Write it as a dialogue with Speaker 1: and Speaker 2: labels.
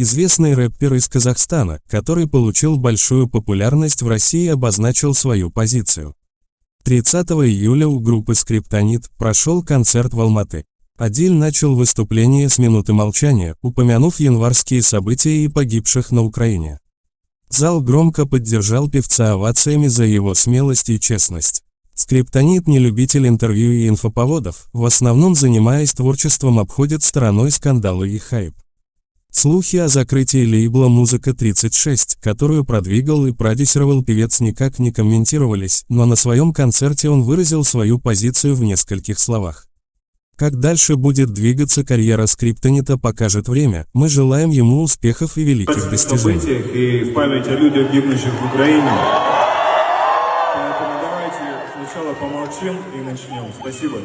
Speaker 1: Известный рэпер из Казахстана, который получил большую популярность в России, обозначил свою позицию. 30 июля у группы «Скриптонит» прошел концерт в Алматы. Адиль начал выступление с минуты молчания, упомянув январские события и погибших на Украине. Зал громко поддержал певца овациями за его смелость и честность. Скриптонит не любитель интервью и инфоповодов, в основном занимаясь творчеством, обходит стороной скандалы и хайп. Слухи о закрытии лейбла «Музыка-36», которую продвигал и продюсировал певец, никак не комментировались, но на своем концерте он выразил свою позицию в нескольких словах. Как дальше будет двигаться карьера Скриптонита, покажет время. Мы желаем ему успехов и великих достижений.
Speaker 2: И в память о людях, гибнущих в Украине. Поэтому давайте сначала помолчим и начнем. Спасибо.